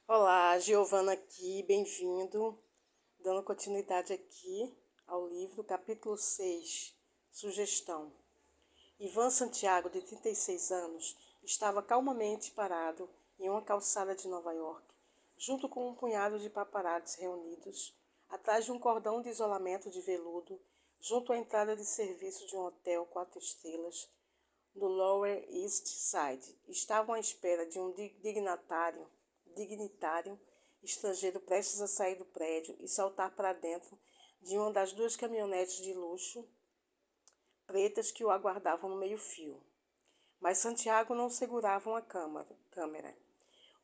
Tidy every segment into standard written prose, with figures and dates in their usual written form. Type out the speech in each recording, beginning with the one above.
Olá, Giovana aqui, bem-vindo. Dando continuidade aqui ao livro, capítulo 6, sugestão. Ivan Santiago, de 36 anos, estava calmamente parado em uma calçada de Nova York, junto com um punhado de paparazzis reunidos, atrás de um cordão de isolamento de veludo, junto à entrada de serviço de um hotel 4 estrelas, no Lower East Side. Estavam à espera de um dignitário estrangeiro prestes a sair do prédio e saltar para dentro de uma das duas caminhonetes de luxo pretas que o aguardavam no meio-fio. Mas Santiago não segurava uma câmera.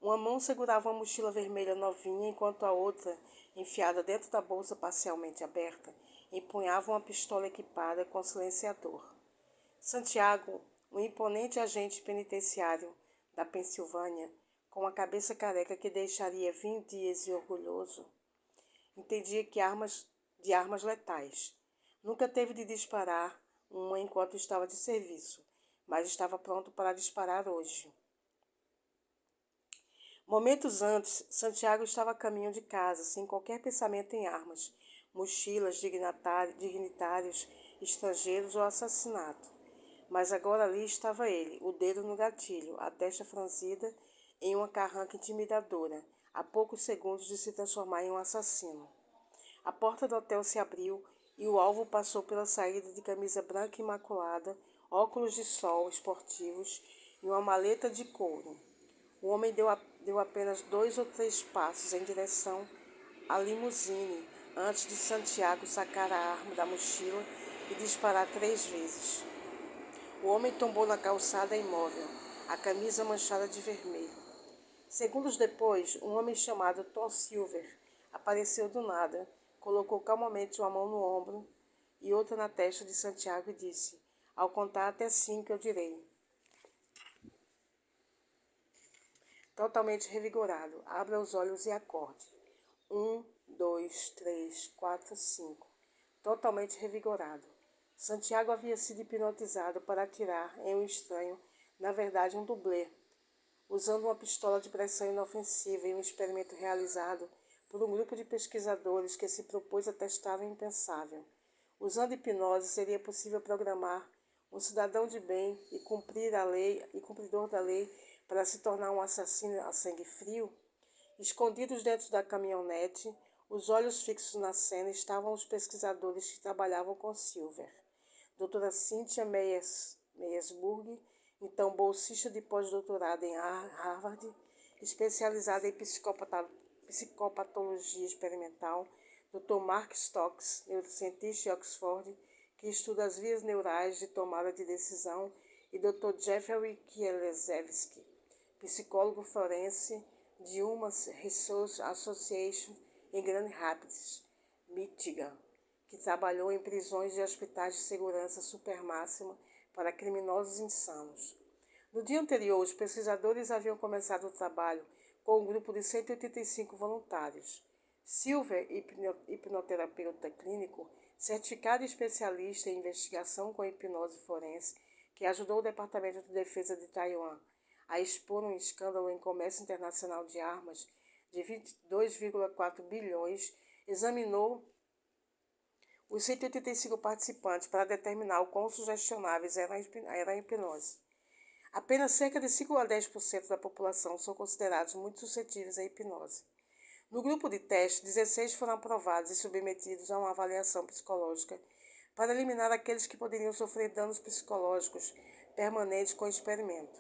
Uma mão segurava uma mochila vermelha novinha, enquanto a outra, enfiada dentro da bolsa parcialmente aberta, empunhava uma pistola equipada com silenciador. Santiago, um imponente agente penitenciário da Pensilvânia, com a cabeça careca que deixaria Vin Diesel orgulhoso, entendia de armas letais. Nunca teve de disparar uma enquanto estava de serviço, mas estava pronto para disparar hoje. Momentos antes, Santiago estava a caminho de casa, sem qualquer pensamento em armas, mochilas, dignitários, estrangeiros ou assassinato. Mas agora ali estava ele, o dedo no gatilho, a testa franzida em uma carranca intimidadora, a poucos segundos de se transformar em um assassino. A porta do hotel se abriu e o alvo passou pela saída de camisa branca imaculada, óculos de sol esportivos e uma maleta de couro. O homem deu apenas 2 ou 3 passos em direção à limusine antes de Santiago sacar a arma da mochila e disparar 3 vezes. O homem tombou na calçada imóvel, a camisa manchada de vermelho. Segundos depois, um homem chamado Tom Silver apareceu do nada, colocou calmamente uma mão no ombro e outra na testa de Santiago e disse: "Ao contar até 5 eu direi." Totalmente revigorado, abra os olhos e acorde. 1, 2, 3, 4, 5. Totalmente revigorado. Santiago havia sido hipnotizado para atirar em um estranho, na verdade um dublê, usando uma pistola de pressão inofensiva em um experimento realizado por um grupo de pesquisadores que se propôs a testar o impensável. Usando hipnose, seria possível programar um cidadão de bem e cumpridor da lei para se tornar um assassino a sangue frio? Escondidos dentro da caminhonete, os olhos fixos na cena, estavam os pesquisadores que trabalhavam com Silver. Doutora Cynthia Meyersburg, então bolsista de pós-doutorado em Harvard, especializada em psicopatologia experimental. Dr. Mark Stokes, neurocientista de Oxford, que estuda as vias neurais de tomada de decisão, e Dr. Jeffrey Kielewski, psicólogo forense de Human Resource Association em Grand Rapids, Michigan, que trabalhou em prisões e hospitais de segurança supermáxima para criminosos insanos. No dia anterior, os pesquisadores haviam começado o trabalho com um grupo de 185 voluntários. Silver, hipnoterapeuta clínico, certificado e especialista em investigação com hipnose forense, que ajudou o Departamento de Defesa de Taiwan a expor um escândalo em comércio internacional de armas de 22,4 bilhões, examinou os 185 participantes para determinar o quão sugestionáveis era a hipnose. Apenas cerca de 5 a 10% da população são considerados muito suscetíveis à hipnose. No grupo de teste, 16 foram aprovados e submetidos a uma avaliação psicológica para eliminar aqueles que poderiam sofrer danos psicológicos permanentes com o experimento.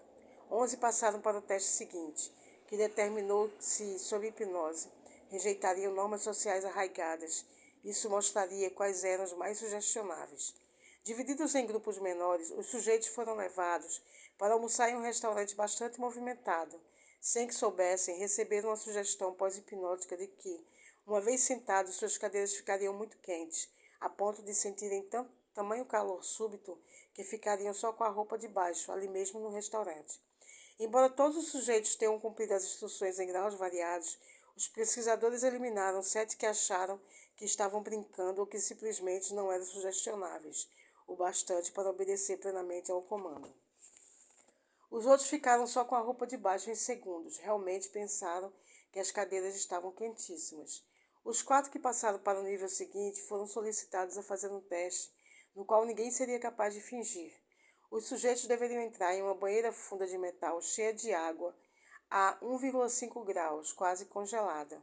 11 passaram para o teste seguinte, que determinou se, sob hipnose, rejeitariam normas sociais arraigadas. Isso mostraria quais eram os mais sugestionáveis. Divididos em grupos menores, os sujeitos foram levados para almoçar em um restaurante bastante movimentado. Sem que soubessem, receberam uma sugestão pós-hipnótica de que, uma vez sentados, suas cadeiras ficariam muito quentes, a ponto de sentirem tamanho calor súbito que ficariam só com a roupa de baixo, ali mesmo no restaurante. Embora todos os sujeitos tenham cumprido as instruções em graus variados, os pesquisadores eliminaram 7 que acharam que estavam brincando ou que simplesmente não eram sugestionáveis o bastante para obedecer plenamente ao comando. Os outros ficaram só com a roupa de baixo em segundos. Realmente pensaram que as cadeiras estavam quentíssimas. Os 4 que passaram para o nível seguinte foram solicitados a fazer um teste, no qual ninguém seria capaz de fingir. Os sujeitos deveriam entrar em uma banheira funda de metal cheia de água a 1,5 graus, quase congelada.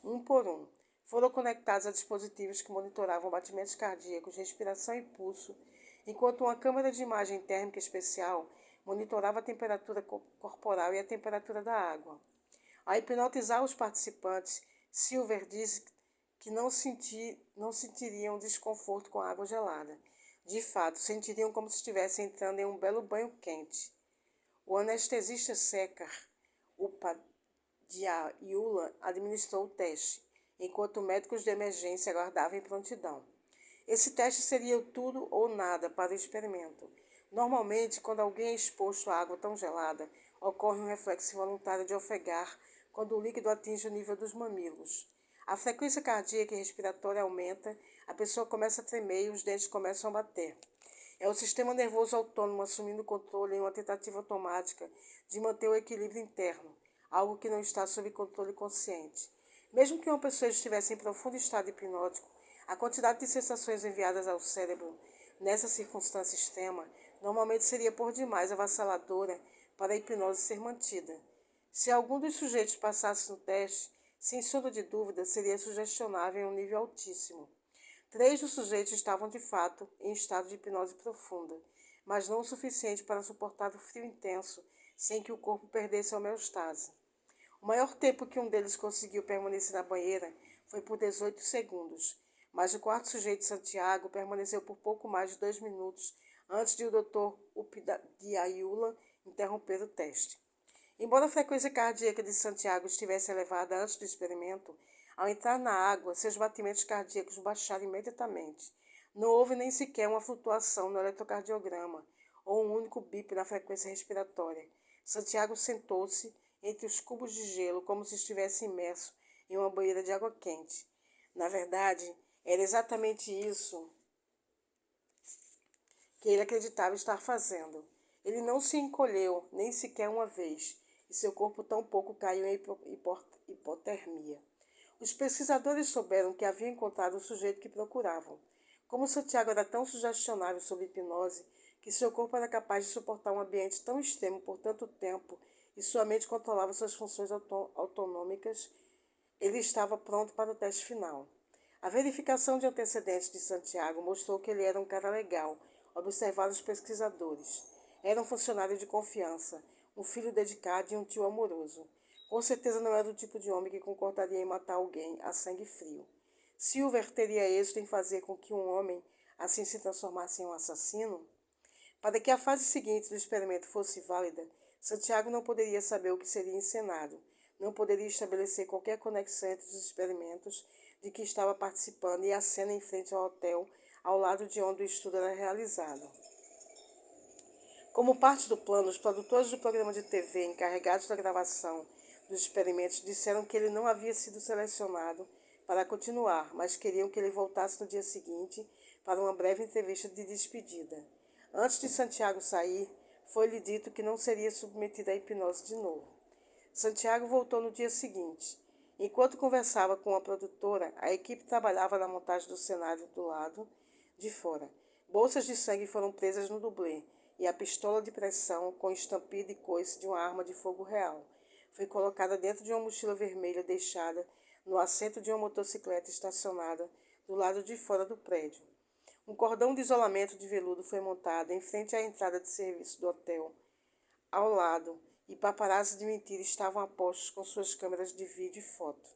Um por um, foram conectados a dispositivos que monitoravam batimentos cardíacos, respiração e pulso, enquanto uma câmera de imagem térmica especial monitorava a temperatura corporal e a temperatura da água. Ao hipnotizar os participantes, Silver disse que não sentiriam desconforto com a água gelada. De fato, sentiriam como se estivessem entrando em um belo banho quente. O anestesista Sekar Upadhyayula administrou o teste, enquanto médicos de emergência aguardavam em prontidão. Esse teste seria o tudo ou nada para o experimento. Normalmente, quando alguém é exposto a água tão gelada, ocorre um reflexo involuntário de ofegar quando o líquido atinge o nível dos mamilos. A frequência cardíaca e respiratória aumenta, a pessoa começa a tremer e os dentes começam a bater. É o sistema nervoso autônomo assumindo o controle em uma tentativa automática de manter o equilíbrio interno, algo que não está sob controle consciente. Mesmo que uma pessoa estivesse em profundo estado hipnótico, a quantidade de sensações enviadas ao cérebro nessa circunstância extrema normalmente seria por demais avassaladora para a hipnose ser mantida. Se algum dos sujeitos passasse no teste, sem sombra de dúvida, seria sugestionável em um nível altíssimo. 3 dos sujeitos estavam de fato em estado de hipnose profunda, mas não o suficiente para suportar o frio intenso sem que o corpo perdesse a homeostase. O maior tempo que um deles conseguiu permanecer na banheira foi por 18 segundos, mas o quarto sujeito, Santiago, permaneceu por pouco mais de 2 minutos antes de o Dr. Upadhyayula interromper o teste. Embora a frequência cardíaca de Santiago estivesse elevada antes do experimento, ao entrar na água, seus batimentos cardíacos baixaram imediatamente. Não houve nem sequer uma flutuação no eletrocardiograma ou um único bip na frequência respiratória. Santiago sentou-se entre os cubos de gelo como se estivesse imerso em uma banheira de água quente. Na verdade, era exatamente isso que ele acreditava estar fazendo. Ele não se encolheu nem sequer uma vez, e seu corpo tampouco caiu em hipotermia. Os pesquisadores souberam que haviam encontrado o sujeito que procuravam. Como Santiago era tão sugestionável sob hipnose, que seu corpo era capaz de suportar um ambiente tão extremo por tanto tempo e sua mente controlava suas funções autonômicas, ele estava pronto para o teste final. A verificação de antecedentes de Santiago mostrou que ele era um cara legal, observaram os pesquisadores. Era um funcionário de confiança, um filho dedicado e um tio amoroso. Com certeza não era o tipo de homem que concordaria em matar alguém a sangue frio. Silver teria êxito em fazer com que um homem assim se transformasse em um assassino? Para que a fase seguinte do experimento fosse válida, Santiago não poderia saber o que seria encenado, não poderia estabelecer qualquer conexão entre os experimentos de que estava participando e a cena em frente ao hotel, ao lado de onde o estudo era realizado. Como parte do plano, os produtores do programa de TV encarregados da gravação dos experimentos disseram que ele não havia sido selecionado para continuar, mas queriam que ele voltasse no dia seguinte para uma breve entrevista de despedida. Antes de Santiago sair, foi-lhe dito que não seria submetido à hipnose de novo. Santiago voltou no dia seguinte. Enquanto conversava com a produtora, a equipe trabalhava na montagem do cenário do lado de fora. Bolsas de sangue foram presas no dublê e a pistola de pressão, com estampida e coice de uma arma de fogo real, foi colocada dentro de uma mochila vermelha deixada no assento de uma motocicleta estacionada do lado de fora do prédio. Um cordão de isolamento de veludo foi montado em frente à entrada de serviço do hotel. Ao lado, e paparazzi de mentira estavam a postos com suas câmeras de vídeo e foto.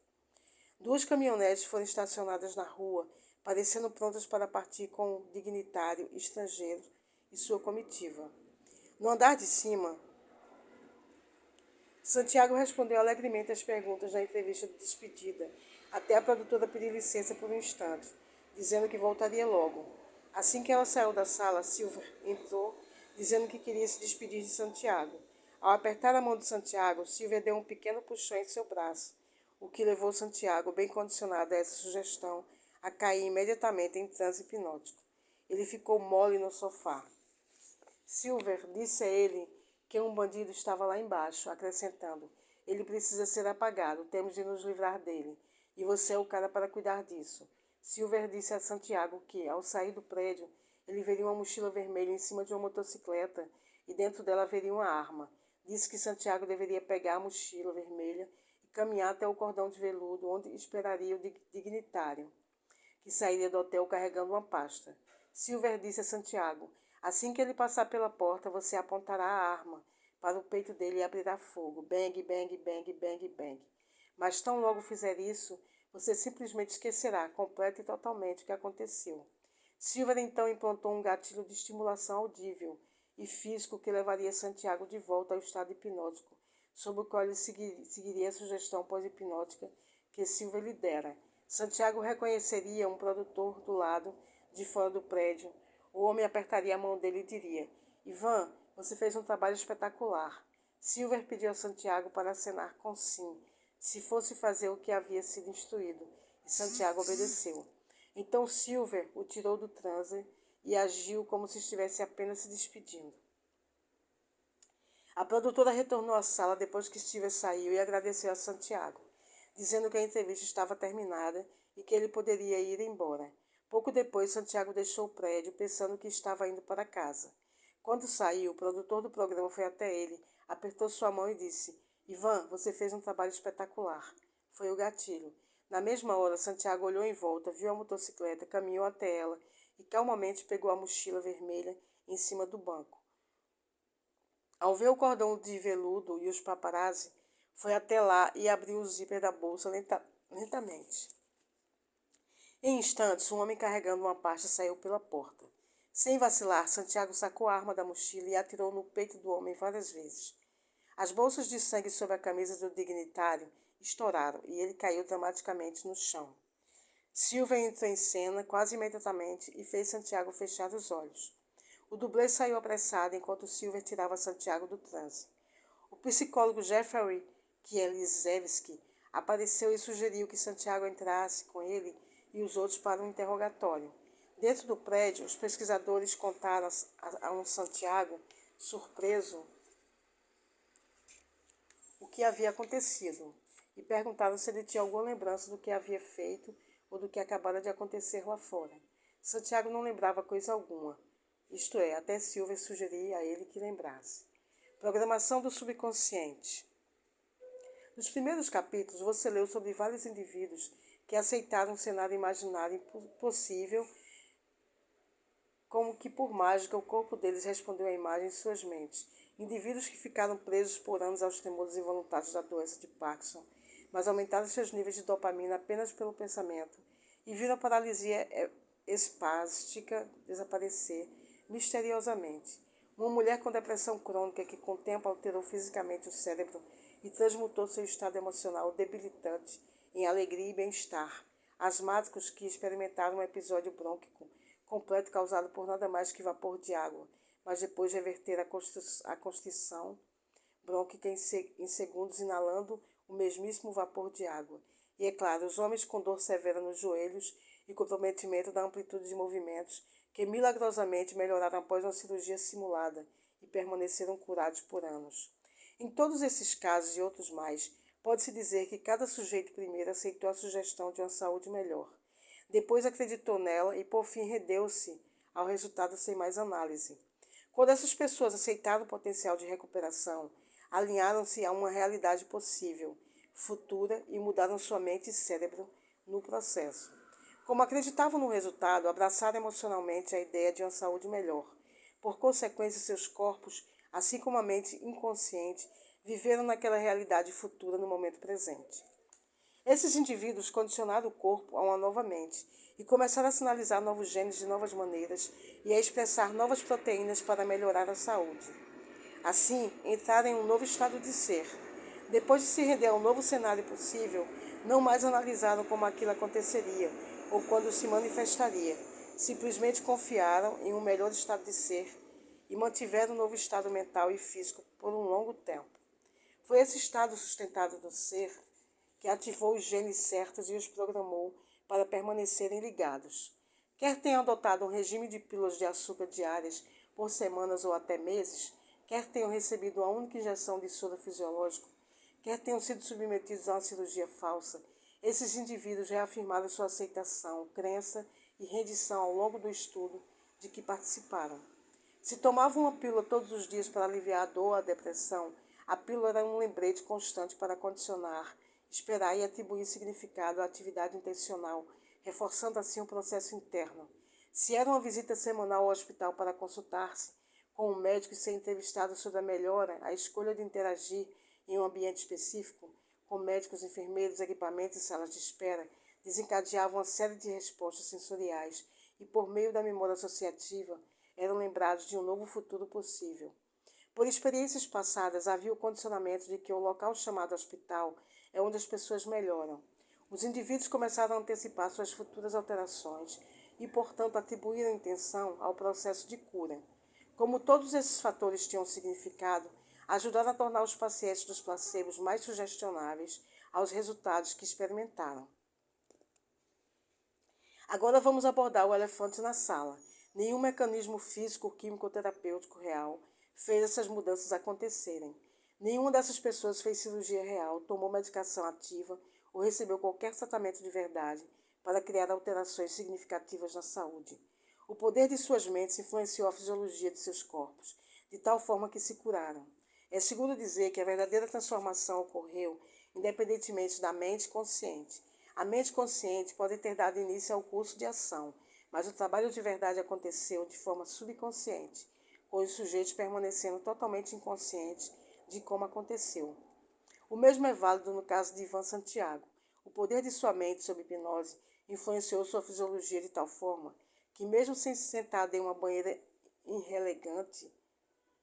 2 caminhonetes foram estacionadas na rua, parecendo prontas para partir com um dignitário estrangeiro e sua comitiva. No andar de cima, Santiago respondeu alegremente às perguntas na entrevista de despedida, até a produtora pedir licença por um instante, dizendo que voltaria logo. Assim que ela saiu da sala, Silver entrou, dizendo que queria se despedir de Santiago. Ao apertar a mão de Santiago, Silver deu um pequeno puxão em seu braço, o que levou Santiago, bem condicionado a essa sugestão, a cair imediatamente em transe hipnótico. Ele ficou mole no sofá. Silver disse a ele que um bandido estava lá embaixo, acrescentando: Ele precisa ser apagado, temos de nos livrar dele. E você é o cara para cuidar disso. Silver disse a Santiago que, ao sair do prédio, ele veria uma mochila vermelha em cima de uma motocicleta e dentro dela haveria uma arma. Disse que Santiago deveria pegar a mochila vermelha e caminhar até o cordão de veludo, onde esperaria o dignitário, que sairia do hotel carregando uma pasta. Silver disse a Santiago: assim que ele passar pela porta, você apontará a arma para o peito dele e abrirá fogo. Bang, bang, bang, bang, bang. Mas tão logo fizer isso, você simplesmente esquecerá, completa e totalmente, o que aconteceu. Silver então implantou um gatilho de estimulação audível e físico que levaria Santiago de volta ao estado hipnótico, sob o qual ele seguiria a sugestão pós-hipnótica que Silver lhe dera. Santiago reconheceria um produtor do lado de fora do prédio. O homem apertaria a mão dele e diria: Ivan, você fez um trabalho espetacular. Silver pediu a Santiago para acenar com sim, se fosse fazer o que havia sido instruído, e Santiago obedeceu. Então Silver o tirou do transe e agiu como se estivesse apenas se despedindo. A produtora retornou à sala depois que Silver saiu e agradeceu a Santiago, dizendo que a entrevista estava terminada e que ele poderia ir embora. Pouco depois, Santiago deixou o prédio, pensando que estava indo para casa. Quando saiu, o produtor do programa foi até ele, apertou sua mão e disse: Ivan, você fez um trabalho espetacular. Foi o gatilho. Na mesma hora, Santiago olhou em volta, viu a motocicleta, caminhou até ela e calmamente pegou a mochila vermelha em cima do banco. Ao ver o cordão de veludo e os paparazzi, foi até lá e abriu o zíper da bolsa lentamente. Em instantes, um homem carregando uma pasta saiu pela porta. Sem vacilar, Santiago sacou a arma da mochila e atirou no peito do homem várias vezes. As bolsas de sangue sobre a camisa do dignitário estouraram e ele caiu dramaticamente no chão. Silver entrou em cena quase imediatamente e fez Santiago fechar os olhos. O dublê saiu apressado enquanto Silver tirava Santiago do transe. O psicólogo Jeffrey Kielizewski apareceu e sugeriu que Santiago entrasse com ele e os outros para um interrogatório. Dentro do prédio, os pesquisadores contaram a um Santiago, surpreso, o que havia acontecido e perguntaram se ele tinha alguma lembrança do que havia feito ou do que acabara de acontecer lá fora. Santiago não lembrava coisa alguma, isto é, até Silver sugeria a ele que lembrasse. Programação do subconsciente. Nos primeiros capítulos, você leu sobre vários indivíduos que aceitaram um cenário imaginário impossível, como que por mágica o corpo deles respondeu à imagem em suas mentes. Indivíduos que ficaram presos por anos aos temores involuntários da doença de Parkinson, mas aumentaram seus níveis de dopamina apenas pelo pensamento e viram a paralisia espástica desaparecer misteriosamente. Uma mulher com depressão crônica que com o tempo alterou fisicamente o cérebro e transmutou seu estado emocional debilitante em alegria e bem-estar. Asmáticos que experimentaram um episódio brônquico completo causado por nada mais que vapor de água, mas depois reverter a constrição brônquica em segundos inalando o mesmíssimo vapor de água. E, é claro, os homens com dor severa nos joelhos e comprometimento da amplitude de movimentos que milagrosamente melhoraram após uma cirurgia simulada e permaneceram curados por anos. Em todos esses casos e outros mais, pode-se dizer que cada sujeito primeiro aceitou a sugestão de uma saúde melhor. Depois acreditou nela e, por fim, rendeu-se ao resultado sem mais análise. Quando essas pessoas aceitaram o potencial de recuperação, alinharam-se a uma realidade possível, futura e mudaram sua mente e cérebro no processo. Como acreditavam no resultado, abraçaram emocionalmente a ideia de uma saúde melhor. Por consequência, seus corpos, assim como a mente inconsciente, viveram naquela realidade futura no momento presente. Esses indivíduos condicionaram o corpo a uma nova mente e começaram a sinalizar novos genes de novas maneiras e a expressar novas proteínas para melhorar a saúde. Assim, entraram em um novo estado de ser. Depois de se render a um novo cenário possível, não mais analisaram como aquilo aconteceria ou quando se manifestaria. Simplesmente confiaram em um melhor estado de ser e mantiveram o novo estado mental e físico por um longo tempo. Foi esse estado sustentado do ser que ativou os genes certos e os programou para permanecerem ligados. Quer tenham adotado um regime de pílulas de açúcar diárias por semanas ou até meses, quer tenham recebido uma única injeção de soro fisiológico, quer tenham sido submetidos a uma cirurgia falsa, esses indivíduos reafirmaram sua aceitação, crença e rendição ao longo do estudo de que participaram. Se tomavam uma pílula todos os dias para aliviar a dor ou a depressão, a pílula era um lembrete constante para condicionar, esperar e atribuir significado à atividade intencional, reforçando assim o processo interno. Se era uma visita semanal ao hospital para consultar-se com um médico e ser entrevistado sobre a melhora, a escolha de interagir em um ambiente específico, com médicos, enfermeiros, equipamentos e salas de espera, desencadeavam uma série de respostas sensoriais e, por meio da memória associativa, eram lembrados de um novo futuro possível. Por experiências passadas, havia o condicionamento de que o local chamado hospital é onde as pessoas melhoram. Os indivíduos começaram a antecipar suas futuras alterações e, portanto, atribuíram intenção ao processo de cura. Como todos esses fatores tinham significado, ajudaram a tornar os pacientes dos placebos mais sugestionáveis aos resultados que experimentaram. Agora vamos abordar o elefante na sala. Nenhum mecanismo físico, químico ou terapêutico real fez essas mudanças acontecerem. Nenhuma dessas pessoas fez cirurgia real, tomou medicação ativa ou recebeu qualquer tratamento de verdade para criar alterações significativas na saúde. O poder de suas mentes influenciou a fisiologia de seus corpos, de tal forma que se curaram. É seguro dizer que a verdadeira transformação ocorreu independentemente da mente consciente. A mente consciente pode ter dado início ao curso de ação, mas o trabalho de verdade aconteceu de forma subconsciente, com os sujeitos permanecendo totalmente inconscientes de como aconteceu. O mesmo é válido no caso de Ivan Santiago. O poder de sua mente sob hipnose influenciou sua fisiologia de tal forma que, mesmo sem se sentar em uma banheira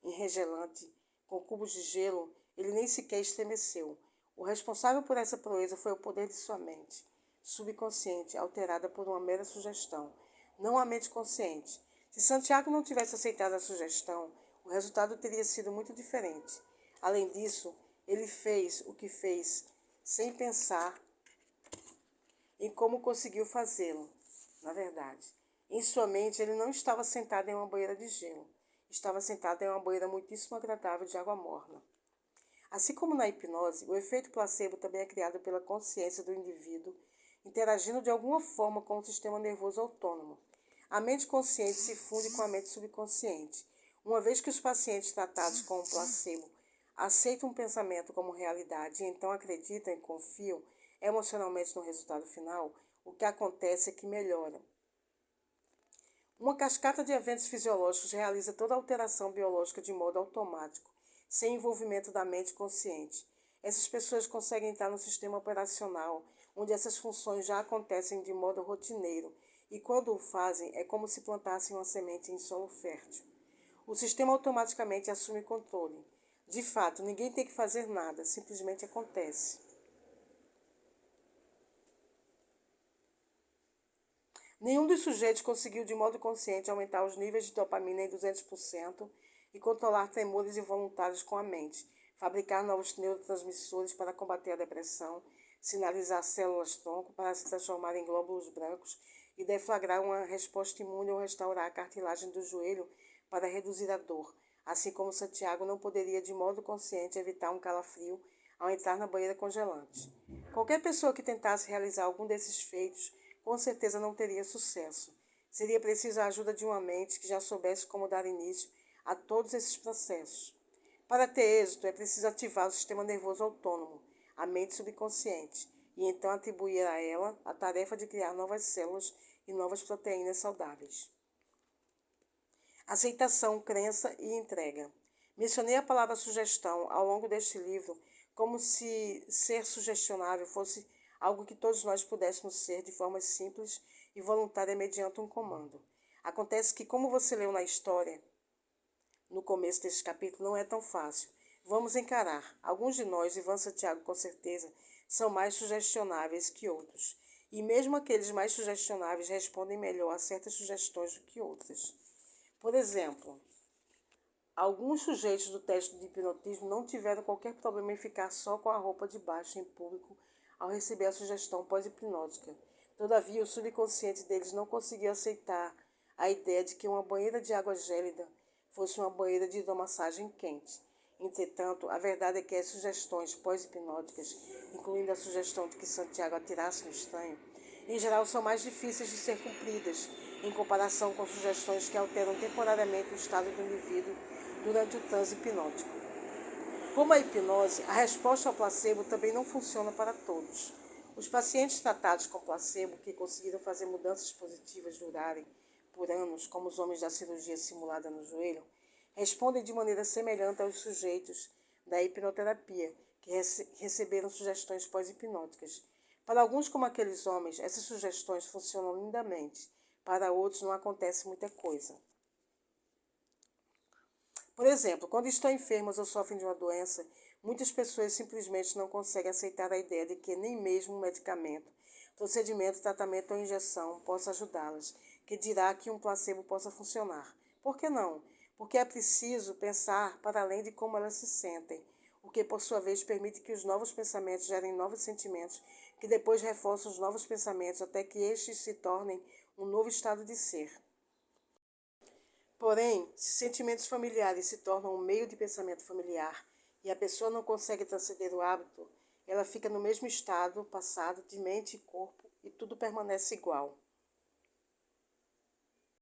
enregelante, com cubos de gelo, ele nem sequer estremeceu. O responsável por essa proeza foi o poder de sua mente subconsciente, alterada por uma mera sugestão, não a mente consciente. Se Santiago não tivesse aceitado a sugestão, o resultado teria sido muito diferente. Além disso, ele fez o que fez sem pensar em como conseguiu fazê-lo. Na verdade, em sua mente, ele não estava sentado em uma banheira de gelo. Estava sentado em uma banheira muitíssimo agradável de água morna. Assim como na hipnose, o efeito placebo também é criado pela consciência do indivíduo, interagindo de alguma forma com o sistema nervoso autônomo. A mente consciente se funde com a mente subconsciente. Uma vez que os pacientes tratados com o placebo aceitam um pensamento como realidade e então acreditam e confiam emocionalmente no resultado final, o que acontece é que melhoram. Uma cascata de eventos fisiológicos realiza toda a alteração biológica de modo automático, sem envolvimento da mente consciente. Essas pessoas conseguem entrar no sistema operacional, onde essas funções já acontecem de modo rotineiro, e quando o fazem, é como se plantassem uma semente em solo fértil. O sistema automaticamente assume controle. De fato, ninguém tem que fazer nada, simplesmente acontece. Nenhum dos sujeitos conseguiu de modo consciente aumentar os níveis de dopamina em 200% e controlar tremores involuntários com a mente, fabricar novos neurotransmissores para combater a depressão, sinalizar células-tronco para se transformar em glóbulos brancos e deflagrar uma resposta imune ou restaurar a cartilagem do joelho para reduzir a dor, assim como Santiago não poderia de modo consciente evitar um calafrio ao entrar na banheira congelante. Qualquer pessoa que tentasse realizar algum desses feitos com certeza não teria sucesso. Seria preciso a ajuda de uma mente que já soubesse como dar início a todos esses processos. Para ter êxito, é preciso ativar o sistema nervoso autônomo, a mente subconsciente, e então atribuir a ela a tarefa de criar novas células e novas proteínas saudáveis. Aceitação, crença e entrega. Mencionei a palavra sugestão ao longo deste livro como se ser sugestionável fosse algo que todos nós pudéssemos ser de forma simples e voluntária mediante um comando. Acontece que, como você leu na história, no começo deste capítulo, não é tão fácil. Vamos encarar. Alguns de nós, Ivan Santiago com certeza, são mais sugestionáveis que outros. E mesmo aqueles mais sugestionáveis respondem melhor a certas sugestões do que outras. Por exemplo, alguns sujeitos do teste de hipnotismo não tiveram qualquer problema em ficar só com a roupa de baixo em público ao receber a sugestão pós-hipnótica. Todavia, o subconsciente deles não conseguiu aceitar a ideia de que uma banheira de água gélida fosse uma banheira de hidromassagem quente. Entretanto, a verdade é que as sugestões pós-hipnóticas, incluindo a sugestão de que Santiago atirasse no estranho, em geral são mais difíceis de ser cumpridas, em comparação com sugestões que alteram temporariamente o estado do indivíduo durante o transe hipnótico. Como a hipnose, a resposta ao placebo também não funciona para todos. Os pacientes tratados com placebo que conseguiram fazer mudanças positivas durarem por anos, como os homens da cirurgia simulada no joelho, respondem de maneira semelhante aos sujeitos da hipnoterapia, que receberam sugestões pós-hipnóticas. Para alguns, como aqueles homens, essas sugestões funcionam lindamente. Para outros, não acontece muita coisa. Por exemplo, quando estão enfermas ou sofrem de uma doença, muitas pessoas simplesmente não conseguem aceitar a ideia de que nem mesmo um medicamento, procedimento, tratamento ou injeção possa ajudá-las, que dirá que um placebo possa funcionar. Por que não? Porque é preciso pensar para além de como elas se sentem, o que por sua vez permite que os novos pensamentos gerem novos sentimentos, que depois reforçam os novos pensamentos até que estes se tornem um novo estado de ser. Porém, se sentimentos familiares se tornam um meio de pensamento familiar e a pessoa não consegue transcender o hábito, ela fica no mesmo estado passado de mente e corpo e tudo permanece igual.